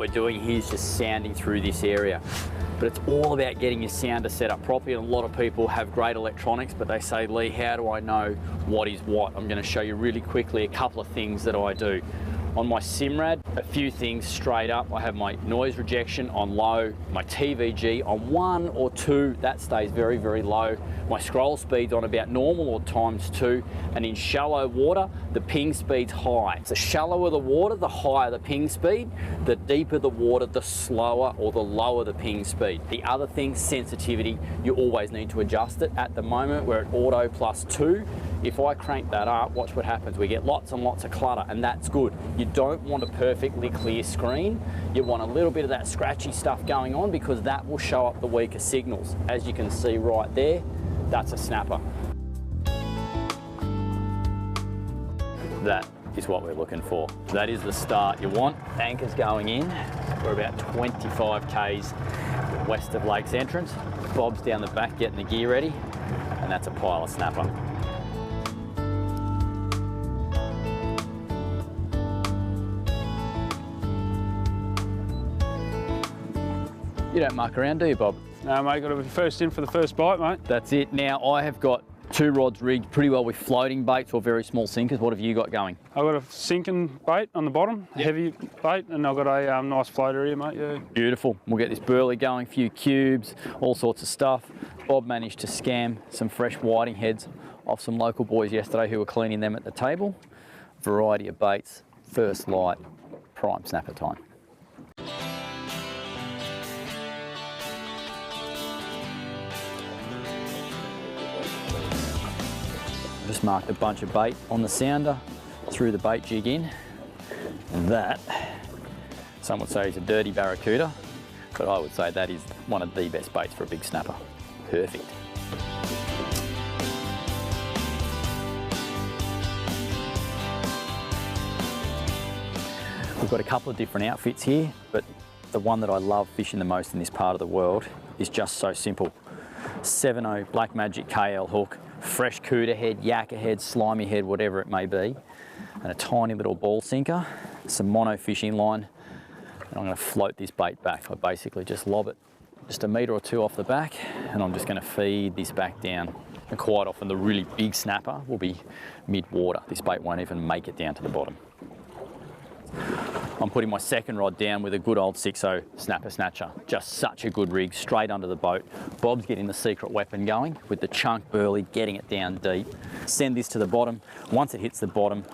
we're doing here is just sounding through this area. But it's all about getting your sounder set up properly. And a lot of people have great electronics, but they say, Lee, how do I know what is what? I'm going to show you really quickly a couple of things that I do. On my Simrad, a few things straight up. I have my noise rejection on low, my TVG on 1 or 2, that stays very, very low. My scroll speed's on about normal or ×2, and in shallow water, the ping speed's high. The shallower the water, the higher the ping speed. The deeper the water, the slower or the lower the ping speed. The other thing, sensitivity, you always need to adjust it. At the moment, we're at auto +2. If I crank that up, watch what happens. We get lots and lots of clutter, and that's good. You don't want a perfectly clear screen. You want a little bit of that scratchy stuff going on, because that will show up the weaker signals. As you can see right there, that's a snapper. That is what we're looking for. That is the start you want. Anchor's going in. We're about 25 k's west of Lakes Entrance. Bob's down the back getting the gear ready, and that's a pilot snapper. You don't muck around, do you, Bob? No, mate, got to be first in for the first bite, mate. That's it. Now, I have got 2 rods rigged pretty well with floating baits or very small sinkers. What have you got going? I've got a sinking bait on the bottom, Yep. heavy bait, and I've got a nice floater here, mate, yeah. Beautiful. We'll get this burley going, a few cubes, all sorts of stuff. Bob managed to scam some fresh whiting heads off some local boys yesterday who were cleaning them at the table. Variety of baits, first light, prime snapper time. Just marked a bunch of bait on the sounder, threw the bait jig in, and that, some would say is a dirty barracuda, but I would say that is one of the best baits for a big snapper. Perfect. We've got a couple of different outfits here, but the one that I love fishing the most in this part of the world is just so simple. 7.0 Black Magic KL hook, fresh cooter head, yakka head, slimy head, whatever it may be, and a tiny little ball sinker, some mono fishing line, and I'm going to float this bait back. I basically just lob it just a metre or 2 off the back, and I'm just going to feed this back down. And quite often the really big snapper will be mid-water. This bait won't even make it down to the bottom. I'm putting my second rod down with a good old 6.0 snapper snatcher. Just such a good rig, straight under the boat. Bob's getting the secret weapon going with the chunk burley, getting it down deep. Send this to the bottom. Once it hits the bottom,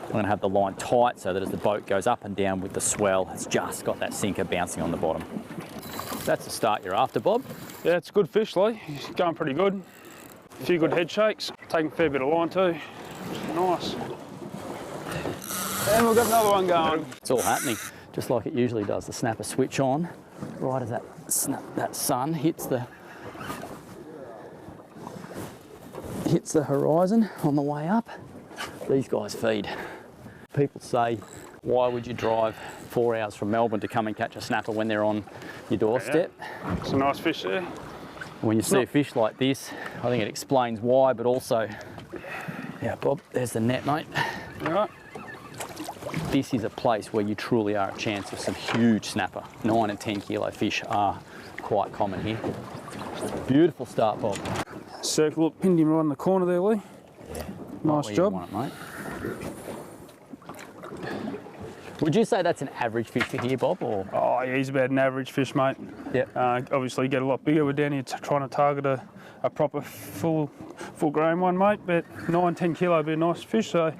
I'm going to have the line tight so that as the boat goes up and down with the swell, it's just got that sinker bouncing on the bottom. That's the start you're after, Bob. Yeah, it's a good fish, Lee. He's going pretty good. A few good head shakes. Taking a fair bit of line too. Nice. And we've got another one going. It's all happening, just like it usually does. The snapper switch on, right as that sun hits the horizon on the way up. These guys feed. People say, why would you drive 4 hours from Melbourne to come and catch a snapper when they're on your doorstep? Yeah. It's a nice fish there. When you see a fish like this, I think it explains why, but also, yeah, Bob, there's the net, mate. All right. This is a place where you truly are a chance of some huge snapper. 9 and 10 kilo fish are quite common here. Beautiful start, Bob. Circle up, pinned him right in the corner there, Lee. Yeah. Nice Right job. where you want it, mate. Would you say that's an average fish for here, Bob? Or? Oh, yeah, he's about an average fish, mate. Yep. Obviously, you get a lot bigger. We're down here trying to target a proper full-grown one, mate. But 9, 10 kilo would be a nice fish, so.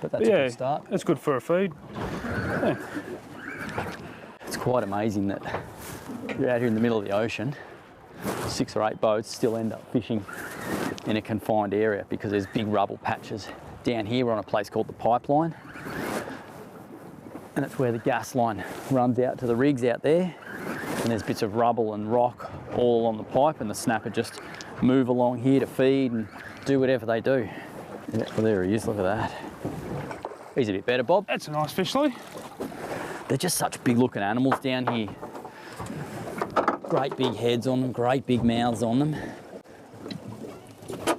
But that's a good start. It's good for a feed. Yeah. It's quite amazing that you're out here in the middle of the ocean, 6 or 8 boats still end up fishing in a confined area because there's big rubble patches. Down here we're on a place called the Pipeline, and it's where the gas line runs out to the rigs out there, and there's bits of rubble and rock all along the pipe, and the snapper just move along here to feed and do whatever they do. Yeah, well, there he is, look at that. He's a bit better, Bob. That's a nice fish, Lee. They're just such big looking animals down here. Great big heads on them, great big mouths on them.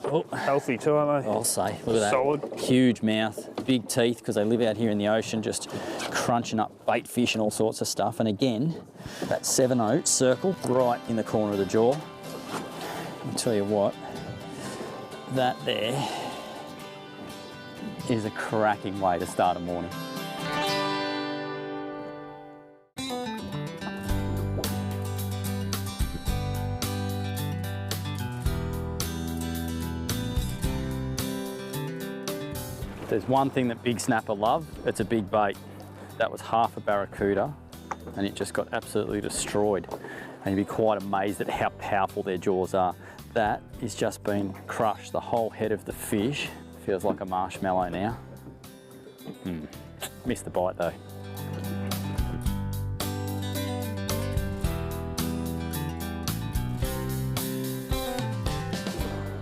Oh, Healthy too, aren't they? I'll say, look at that. Solid. Huge mouth, big teeth because they live out here in the ocean just crunching up bait fish and all sorts of stuff. And again, that 7/0 circle right in the corner of the jaw. I'll tell you what, that there is a cracking way to start a morning. There's one thing that big snapper love, it's a big bait. That was half a barracuda and it just got absolutely destroyed. And you'd be quite amazed at how powerful their jaws are. That is just been crushed. The whole head of the fish feels like a marshmallow now. Missed the bite though.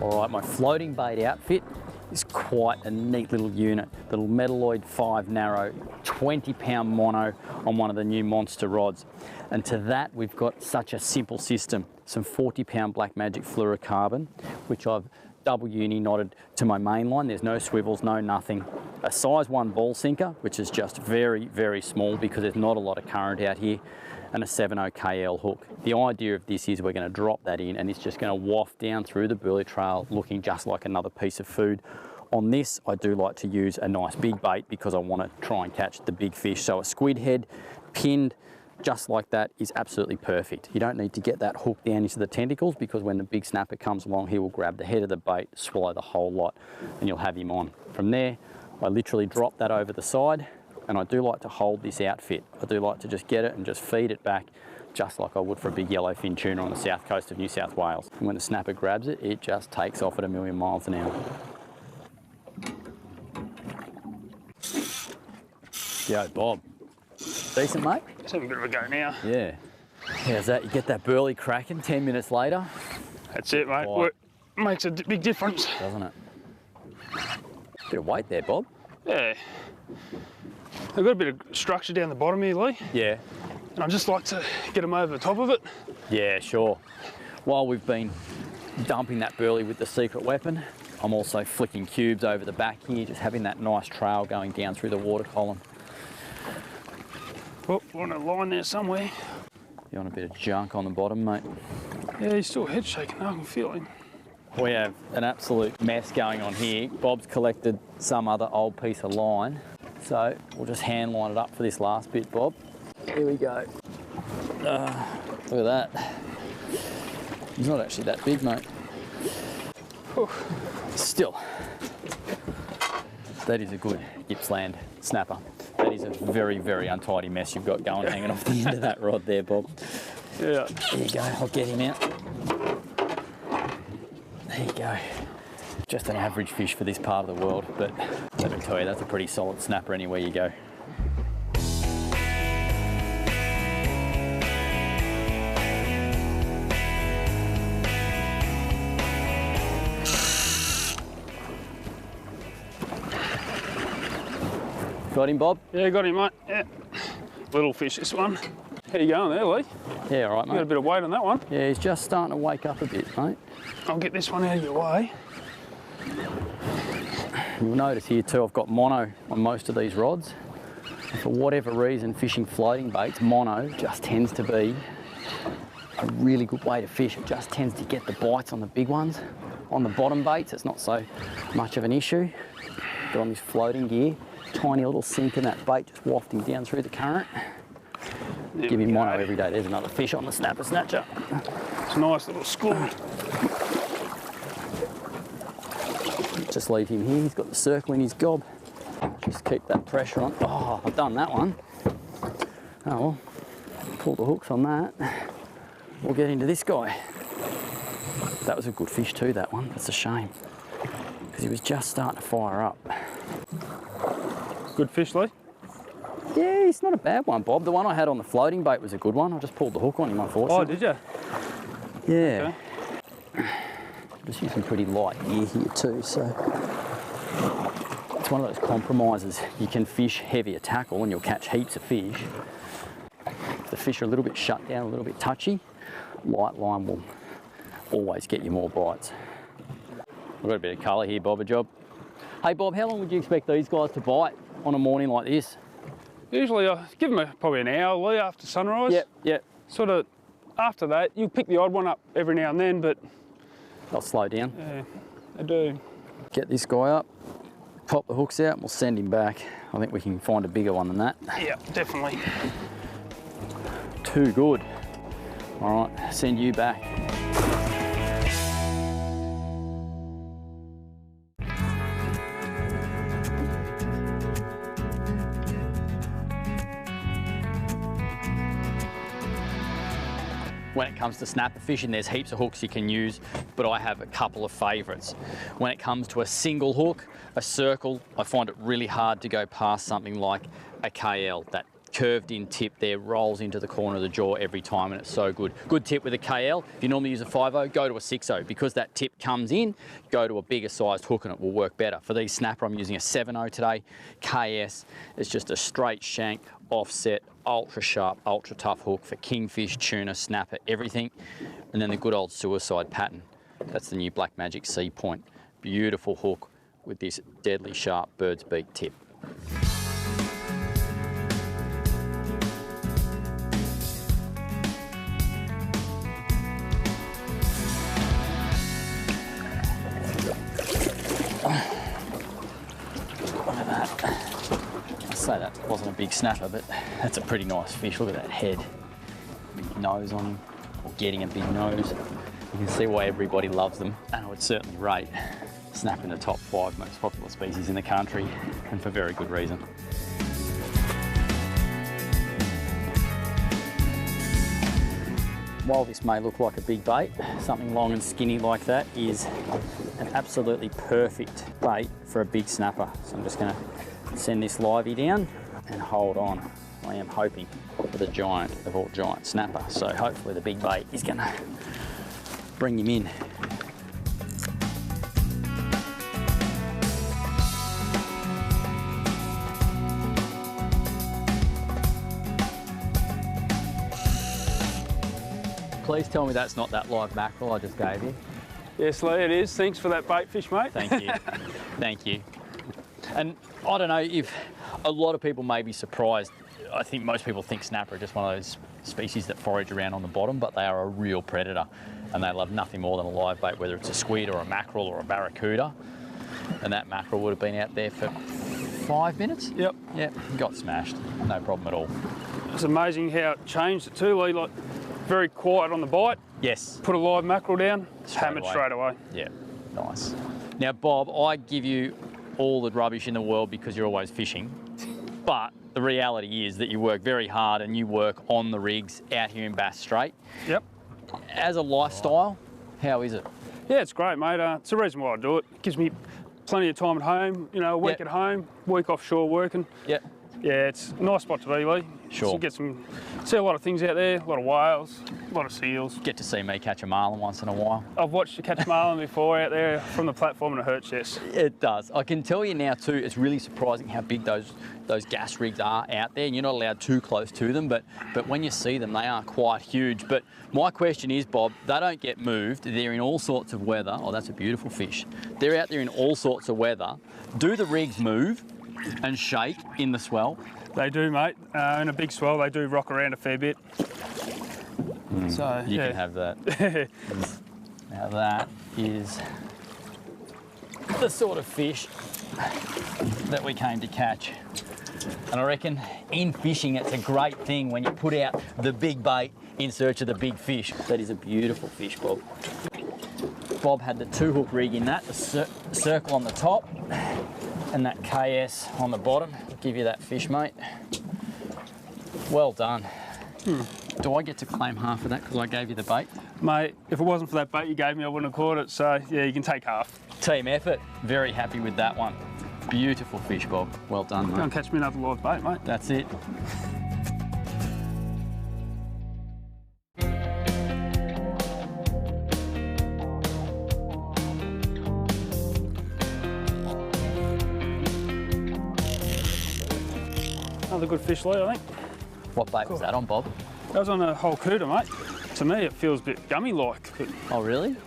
All right, my floating bait outfit is quite a neat little unit. Little Metalloid 5 narrow, 20-pound mono on one of the new monster rods. And to that, we've got such a simple system. Some 40-pound Black Magic fluorocarbon, which I've double uni knotted to my main line. There's no swivels, no nothing. A size 1 ball sinker, which is just very, very small because there's not a lot of current out here, and a 7/0 KL hook. The idea of this is we're going to drop that in and it's just going to waft down through the burley trail looking just like another piece of food. On this, I do like to use a nice big bait because I want to try and catch the big fish. So a squid head pinned just like that is absolutely perfect. You don't need to get that hook down into the tentacles because when the big snapper comes along, he will grab the head of the bait, swallow the whole lot, and you'll have him on. From there, I literally drop that over the side, and I do like to hold this outfit. I do like to just get it and just feed it back just like I would for a big yellowfin tuna on the south coast of New South Wales. And when the snapper grabs it, it just takes off at 1,000,000 miles an hour. Yo, Bob. Decent, mate? Let's have a bit of a go now. Yeah. How's that? You get that burley cracking 10 minutes later? That's it, mate. Work makes a big difference. Doesn't it? Bit of weight there, Bob. Yeah. I've got a bit of structure down the bottom here, Lee. Yeah. And I just like to get them over the top of it. Yeah, sure. While we've been dumping that burley with the secret weapon, I'm also flicking cubes over the back here, just having that nice trail going down through the water column. Oh, on a line there somewhere. You want a bit of junk on the bottom, mate? Yeah, he's still head shaking. I can feel him. We have an absolute mess going on here. Bob's collected some other old piece of line, so we'll just hand line it up for this last bit, Bob. Here we go. Look at that. He's not actually that big, mate. Whew. Still, that is a good Gippsland snapper. That is a very, very untidy mess you've got going hanging off the end of that rod there, Bob. Yeah. There you go, I'll get him out. There you go. Just an average fish for this part of the world, but let me tell you, that's a pretty solid snapper anywhere you go. Got him, Bob? Yeah, got him, mate. Yeah. Little fish, this one. How you going there, Lee? Yeah, all right, mate. Got a bit of weight on that one. Yeah, he's just starting to wake up a bit, mate. I'll get this one out of your way. You'll notice here too, I've got mono on most of these rods. And for whatever reason, fishing floating baits, mono just tends to be a really good way to fish. It just tends to get the bites on the big ones. On the bottom baits, it's not so much of an issue. But on this floating gear, tiny little sink in that bait just wafting down through the current. There Give him we mono go. every day. There's another fish on the snapper snatcher. It's a nice little school. Just leave him here. He's got the circle in his gob. Just keep that pressure on. Oh, I've done that one. Oh well, pull the hooks on that. We'll get into this guy. That was a good fish too, that one. That's a shame, because he was just starting to fire up. Good fish, Lee. Yeah, he's not a bad one, Bob. The one I had on the floating bait was a good one. I just pulled the hook on him, unfortunately. Oh, did you? Yeah. Okay. Just using pretty light gear here too, so it's one of those compromises. You can fish heavier tackle and you'll catch heaps of fish. If the fish are a little bit shut down, a little bit touchy, light line will always get you more bites. I've got a bit of colour here, Bobber Job. Hey Bob, how long would you expect these guys to bite on a morning like this? Usually I give them probably an hour, Lee, after sunrise. Yep. Sort of after that, you pick the odd one up every now and then, but They'll slow down. yeah, they do. Get this guy up, pop the hooks out, and we'll send him back. I think we can find a bigger one than that. Yeah, definitely. Too good. All right, send you back. When it comes to snapper fishing, there's heaps of hooks you can use, but I have a couple of favourites. When it comes to a single hook, a circle, I find it really hard to go past something like a KL. That curved in tip there rolls into the corner of the jaw every time, and it's so good. Good tip with a KL, if you normally use a 5.0, go to a 6.0. Because that tip comes in, go to a bigger sized hook and it will work better. For these snapper, I'm using a 7.0 today. KS is just a straight shank, offset, ultra sharp, ultra tough hook for kingfish, tuna, snapper, everything. And then the good old suicide pattern. That's the new Black Magic Sea Point. Beautiful hook with this deadly sharp bird's beak tip. Look at that. I'd say that wasn't a big snapper, but that's a pretty nice fish. Look at that head. Big nose on him, or getting a big nose. You can see why everybody loves them. And I would certainly rate snapper in the top 5 most popular species in the country, and for very good reason. While this may look like a big bait, something long and skinny like that is an absolutely perfect bait for a big snapper. So I'm just going to send this livey down and hold on. I am hoping for the giant of all giant snapper. So hopefully the big bait is going to bring him in. Please tell me that's not that live mackerel I just gave you. Yes, Lee, it is. Thanks for that bait fish, mate. Thank you. Thank you. And I don't know if a lot of people may be surprised. I think most people think snapper are just one of those species that forage around on the bottom, but they are a real predator and they love nothing more than a live bait, whether it's a squid or a mackerel or a barracuda. And that mackerel would have been out there for 5 minutes. Yep. Got smashed. No problem at all. It's amazing how it changed it too, Lee. Like, very quiet on the bite. Yes. Put a live mackerel down, hammered straight away. Yeah, nice. Now, Bob, I give you all the rubbish in the world because you're always fishing, but the reality is that you work very hard and you work on the rigs out here in Bass Strait. Yep. As a lifestyle, how is it? Yeah, it's great, mate. It's the reason why I do it. It gives me plenty of time at home, you know, a week at home, week offshore working. Yep. Yeah, it's a nice spot to be, Lee. Sure. So you see a lot of things out there, a lot of whales, a lot of seals. Get to see me catch a marlin once in a while. I've watched you catch marlin before out there from the platform and it hurts, yes. It does. I can tell you now too, it's really surprising how big those gas rigs are out there, and you're not allowed too close to them, but when you see them, they are quite huge. But my question is, Bob, they don't get moved. They're in all sorts of weather. Oh, that's a beautiful fish. They're out there in all sorts of weather. Do the rigs move and shake in the swell? They do, mate. In a big swell, they do rock around a fair bit. So you can have that. Now that is the sort of fish that we came to catch. And I reckon in fishing, it's a great thing when you put out the big bait in search of the big fish. That is a beautiful fish, Bob. Bob had the 2-hook rig in that, the circle on the top and that KS on the bottom. I'll give you that fish, mate. Well done. Do I get to claim half of that because I gave you the bait? Mate, if it wasn't for that bait you gave me, I wouldn't have caught it. So yeah, you can take half. Team effort. Very happy with that one. Beautiful fish, Bob. Well done, mate. Go and catch me another live bait, mate. That's it. Another good fish, Lee, I think. What bait was that on, Bob? That was on a whole cooter, mate. To me, it feels a bit gummy-like. But Oh, really?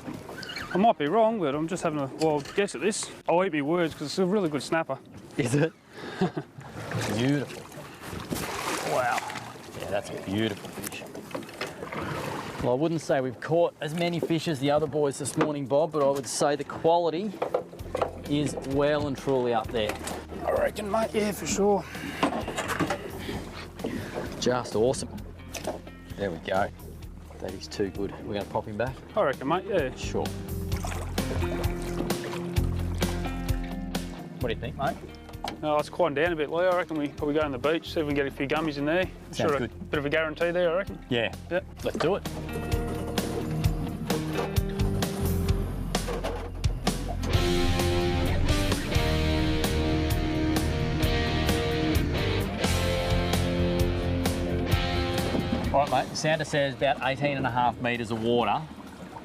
I might be wrong, but I'm just having a wild guess at this. I'll eat my words because it's a really good snapper. Is it? Beautiful. Wow. Yeah, that's a beautiful fish. Well, I wouldn't say we've caught as many fish as the other boys this morning, Bob, but I would say the quality is well and truly up there. I reckon, mate, yeah, for sure. Just awesome. There we go. That is too good. We're going to pop him back? I reckon, mate, yeah. Sure. What do you think, mate? No, it's quieting down a bit, Lee. I reckon we probably go on the beach, see if we can get a few gummies in there. Sounds good. A bit of a guarantee there, I reckon. Yeah. Yep. Let's do it. All right, mate. Santa says about 18.5 metres of water.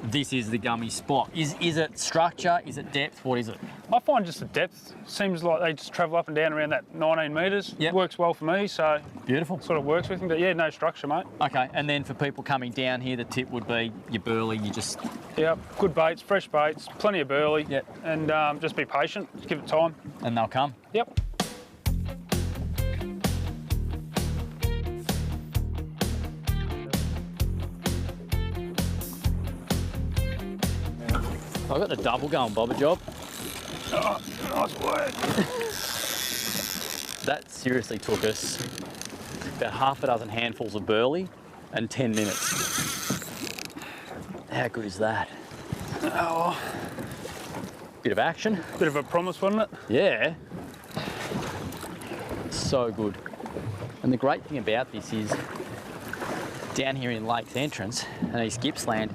This is the gummy spot. Is it structure? Is it depth? What is it? I find just the depth seems like they just travel up and down around that 19 metres. Yep. Works well for me, so Beautiful. sort of works with me. But yeah, no structure, mate. Okay, and then for people coming down here, the tip would be your burley. You just Yep, good baits, fresh baits, plenty of burley. Yep. And just be patient, just give it time. and they'll come. Yep. I've got the double going, Bobber Job. Oh, nice work. That seriously took us about half a dozen handfuls of burley and 10 minutes. How good is that? Oh, Bit of action. bit of a promise, wasn't it? Yeah. So good. And the great thing about this is down here in Lakes Entrance and East Gippsland,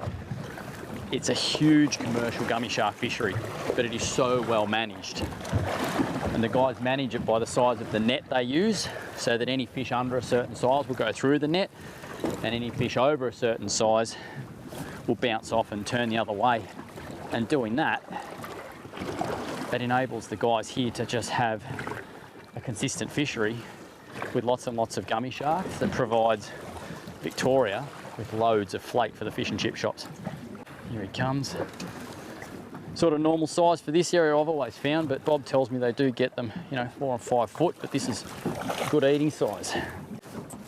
it's a huge commercial gummy shark fishery, but it is so well managed. And the guys manage it by the size of the net they use, so that any fish under a certain size will go through the net, and any fish over a certain size will bounce off and turn the other way. And doing that, that enables the guys here to just have a consistent fishery with lots and lots of gummy sharks that provides Victoria with loads of flake for the fish and chip shops. Here he comes. Sort of normal size for this area I've always found, but Bob tells me they do get them, 4 and 5 foot, but this is good eating size.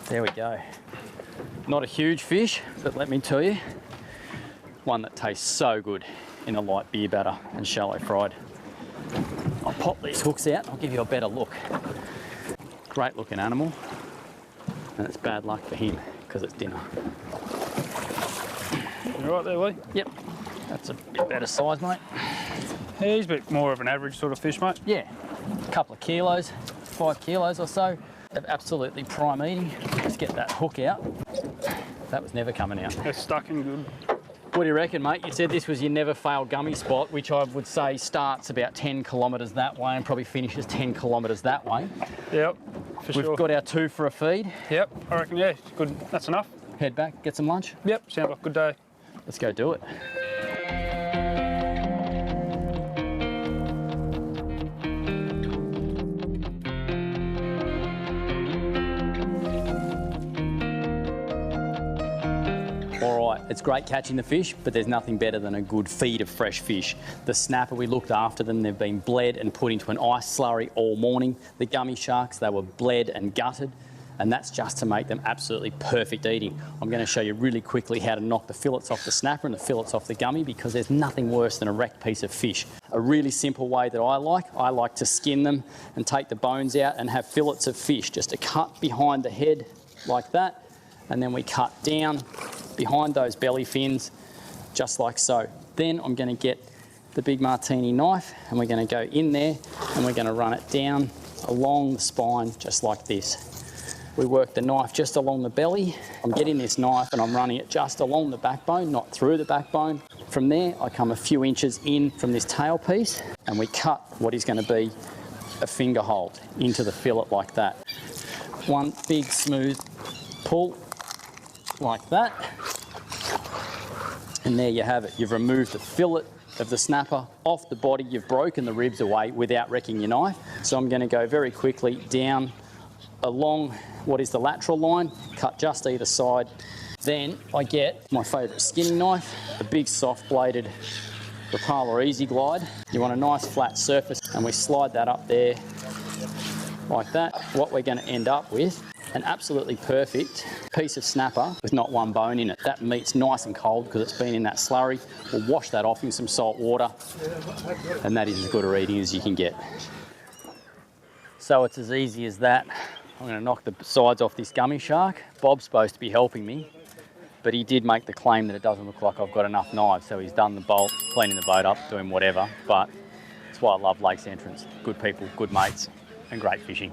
There we go. Not a huge fish, but let me tell you, one that tastes so good in a light beer batter and shallow fried. I'll pop these hooks out, I'll give you a better look. Great looking animal, and it's bad luck for him because it's dinner. You right there, Lee? Yep, that's a bit better size, mate. Yeah, he's a bit more of an average sort of fish, mate. Yeah, a couple of kilos, 5 kilos or so of absolutely prime eating. Let's get that hook out. That was never coming out. It's stuck in good. What do you reckon, mate? You said this was your never fail gummy spot, which I would say starts about 10 kilometres that way and probably finishes 10 kilometres that way. Yep, for sure. We've got our 2 for a feed. Yep, I reckon, yeah, good. That's enough. Head back, get some lunch. Yep, sounds like a good day. Let's go do it. All right, it's great catching the fish, but there's nothing better than a good feed of fresh fish. The snapper, we looked after them. They've been bled and put into an ice slurry all morning. The gummy sharks, they were bled and gutted, and that's just to make them absolutely perfect eating. I'm going to show you really quickly how to knock the fillets off the snapper and the fillets off the gummy, because there's nothing worse than a wrecked piece of fish. A really simple way that I like to skin them and take the bones out and have fillets of fish, just a cut behind the head like that, and then we cut down behind those belly fins, just like so. Then I'm going to get the big martini knife and we're going to go in there and we're going to run it down along the spine, just like this. We work the knife just along the belly. I'm getting this knife and I'm running it just along the backbone, not through the backbone. From there, I come a few inches in from this tail piece and we cut what is going to be a finger hold into the fillet like that. One big smooth pull like that. And there you have it. You've removed the fillet of the snapper off the body. You've broken the ribs away without wrecking your knife. So I'm going to go very quickly down along what is the lateral line, cut just either side. Then I get my favourite skinning knife, a big soft bladed Rapala Easy Glide. You want a nice flat surface, and we slide that up there like that. What we're going to end up with, an absolutely perfect piece of snapper with not one bone in it. That meat's nice and cold because it's been in that slurry. We'll wash that off in some salt water, and that is as good a eating as you can get. So it's as easy as that. I'm going to knock the sides off this gummy shark. Bob's supposed to be helping me, but he did make the claim that it doesn't look like I've got enough knives, so he's done the bolt, cleaning the boat up, doing whatever. But that's why I love Lakes Entrance. Good people, good mates, and great fishing.